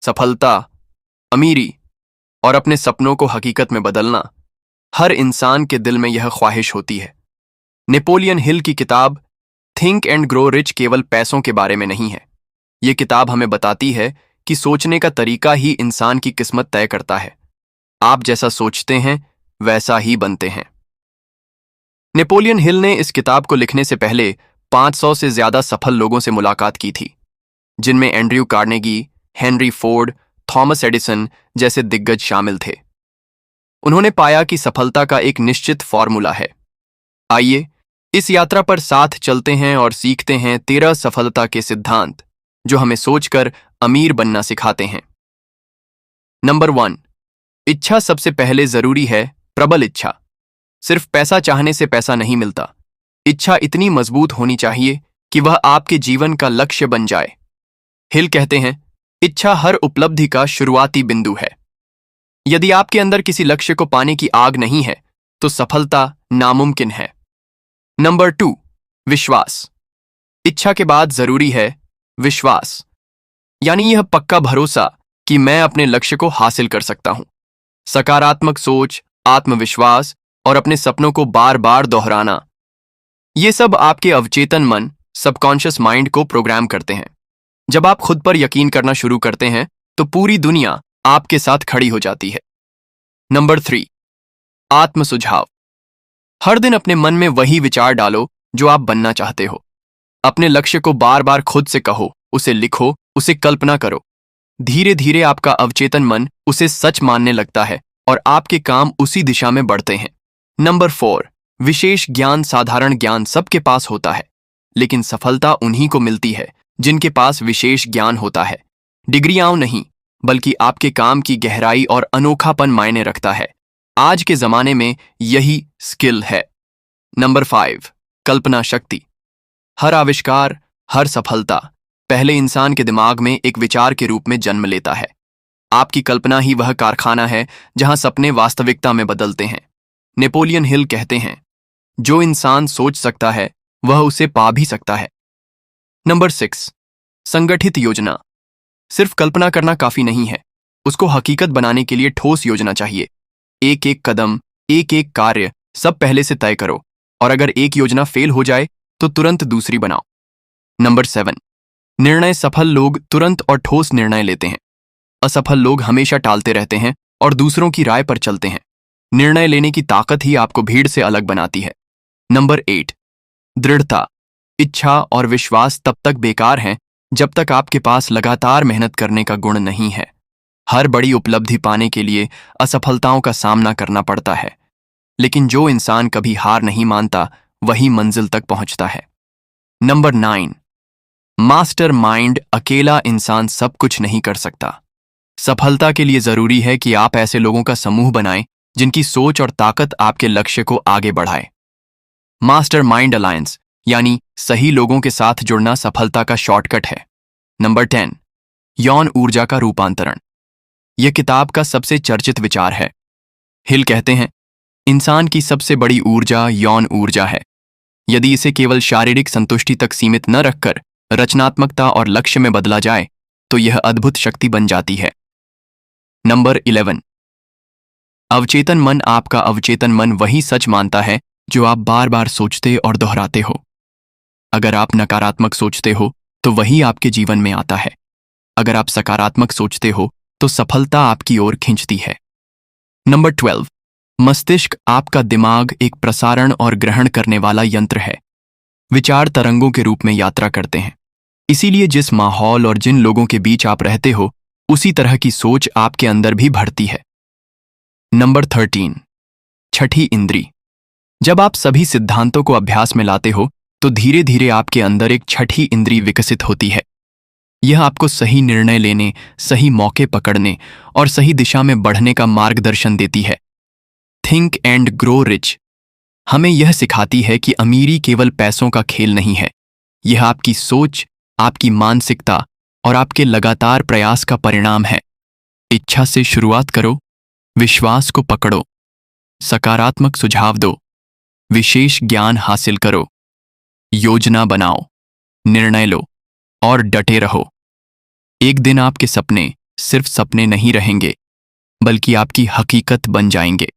सफलता, अमीरी और अपने सपनों को हकीकत में बदलना, हर इंसान के दिल में यह ख्वाहिश होती है। नेपोलियन हिल की किताब थिंक एंड ग्रो रिच केवल पैसों के बारे में नहीं है। ये किताब हमें बताती है कि सोचने का तरीका ही इंसान की किस्मत तय करता है। आप जैसा सोचते हैं वैसा ही बनते हैं। नेपोलियन हिल ने इस किताब को लिखने से पहले 500 से ज्यादा सफल लोगों से मुलाकात की थी, जिनमें Andrew Carnegie, Henry Ford, Thomas Edison जैसे दिग्गज शामिल थे। उन्होंने पाया कि सफलता का एक निश्चित फॉर्मूला है। आइए इस यात्रा पर साथ चलते हैं और सीखते हैं 13 सफलता के सिद्धांत जो हमें सोचकर अमीर बनना सिखाते हैं। नंबर 1, इच्छा सबसे पहले जरूरी है। प्रबल इच्छा। सिर्फ पैसा चाहने से पैसा नहीं मिलता। इच्छा इतनी मजबूत होनी चाहिए कि वह आपके जीवन का लक्ष्य बन जाए। हिल कहते हैं, इच्छा हर उपलब्धि का शुरुआती बिंदु है। यदि आपके अंदर किसी लक्ष्य को पाने की आग नहीं है तो सफलता नामुमकिन है। नंबर 2, विश्वास। इच्छा के बाद जरूरी है विश्वास, यानी यह पक्का भरोसा कि मैं अपने लक्ष्य को हासिल कर सकता हूं। सकारात्मक सोच, आत्मविश्वास और अपने सपनों को बार बार दोहराना, ये सब आपके अवचेतन मन, सबकॉन्शियस माइंड को प्रोग्राम करते हैं। जब आप खुद पर यकीन करना शुरू करते हैं तो पूरी दुनिया आपके साथ खड़ी हो जाती है। नंबर 3, आत्म सुझाव। हर दिन अपने मन में वही विचार डालो जो आप बनना चाहते हो। अपने लक्ष्य को बार बार खुद से कहो, उसे लिखो, उसे कल्पना करो। धीरे धीरे आपका अवचेतन मन उसे सच मानने लगता है और आपके काम उसी दिशा में बढ़ते हैं। नंबर 4, विशेष ज्ञान। साधारण ज्ञान सबके पास होता है, लेकिन सफलता उन्हीं को मिलती है जिनके पास विशेष ज्ञान होता है। डिग्रियां नहीं, बल्कि आपके काम की गहराई और अनोखापन मायने रखता है। आज के जमाने में यही स्किल है। नंबर 5, कल्पना शक्ति। हर आविष्कार, हर सफलता पहले इंसान के दिमाग में एक विचार के रूप में जन्म लेता है। आपकी कल्पना ही वह कारखाना है जहां सपने वास्तविकता में बदलते हैं। नेपोलियन हिल कहते हैं, जो इंसान सोच सकता है वह उसे पा भी सकता है। नंबर 6, संगठित योजना। सिर्फ कल्पना करना काफी नहीं है, उसको हकीकत बनाने के लिए ठोस योजना चाहिए। एक एक कदम, एक एक कार्य सब पहले से तय करो, और अगर एक योजना फेल हो जाए तो तुरंत दूसरी बनाओ। नंबर 7, निर्णय। सफल लोग तुरंत और ठोस निर्णय लेते हैं। असफल लोग हमेशा टालते रहते हैं और दूसरों की राय पर चलते हैं। निर्णय लेने की ताकत ही आपको भीड़ से अलग बनाती है। नंबर 8, दृढ़ता। इच्छा और विश्वास तब तक बेकार हैं जब तक आपके पास लगातार मेहनत करने का गुण नहीं है। हर बड़ी उपलब्धि पाने के लिए असफलताओं का सामना करना पड़ता है, लेकिन जो इंसान कभी हार नहीं मानता वही मंजिल तक पहुंचता है। Number 9, master mind. अकेला इंसान सब कुछ नहीं कर सकता। सफलता के लिए जरूरी है कि आप ऐसे लोगों का समूह बनाएं जिनकी सोच और ताकत आपके लक्ष्य को आगे बढ़ाए। मास्टर माइंड अलायंस, यानी सही लोगों के साथ जुड़ना सफलता का शॉर्टकट है। नंबर 10, यौन ऊर्जा का रूपांतरण। यह किताब का सबसे चर्चित विचार है। हिल कहते हैं, इंसान की सबसे बड़ी ऊर्जा यौन ऊर्जा है। यदि इसे केवल शारीरिक संतुष्टि तक सीमित न रखकर रचनात्मकता और लक्ष्य में बदला जाए तो यह अद्भुत शक्ति बन जाती है। नंबर 11, अवचेतन मन। आपका अवचेतन मन वही सच मानता है जो आप बार बार सोचते और दोहराते हो। अगर आप नकारात्मक सोचते हो तो वही आपके जीवन में आता है। अगर आप सकारात्मक सोचते हो तो सफलता आपकी ओर खींचती है। नंबर 12, मस्तिष्क। आपका दिमाग एक प्रसारण और ग्रहण करने वाला यंत्र है। विचार तरंगों के रूप में यात्रा करते हैं, इसीलिए जिस माहौल और जिन लोगों के बीच आप रहते हो उसी तरह की सोच आपके अंदर भी बढ़ती है। नंबर 13, छठी इंद्री। जब आप सभी सिद्धांतों को अभ्यास में लाते हो तो धीरे धीरे आपके अंदर एक छठी इंद्री विकसित होती है। यह आपको सही निर्णय लेने, सही मौके पकड़ने और सही दिशा में बढ़ने का मार्गदर्शन देती है। थिंक एंड ग्रो रिच हमें यह सिखाती है कि अमीरी केवल पैसों का खेल नहीं है। यह आपकी सोच, आपकी मानसिकता और आपके लगातार प्रयास का परिणाम है। इच्छा से शुरुआत करो, विश्वास को पकड़ो, सकारात्मक सुझाव दो, विशेष ज्ञान हासिल करो, योजना बनाओ, निर्णय लो और डटे रहो। एक दिन आपके सपने सिर्फ सपने नहीं रहेंगे, बल्कि आपकी हकीकत बन जाएंगे।